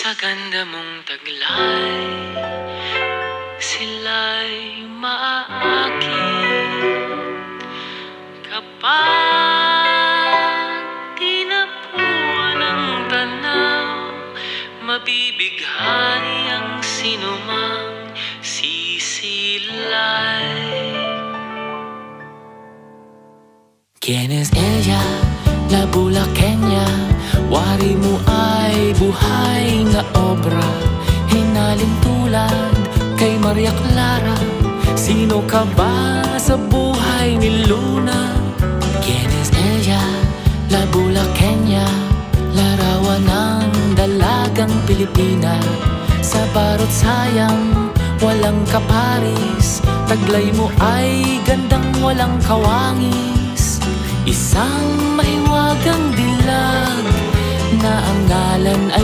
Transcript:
Sa ganda mong taglay, sila'y maaakit kapag tinapuan ng tanaw. Mabibighani ang sinumang sisilay. ¿Quién es ella? La bulaqueña. Wari mo ay buhay na obra, hinalin tulad kay Maria Clara. Sino ka ba sa buhay ni Luna? ¿Quién es ella? La bulaqueña. Larawan ng dalagang Pilipina. Sa barot sayang walang kaparis, taglay mo ay gandang walang kawangis. Isang mahiwagang dilag na ang ngalan ay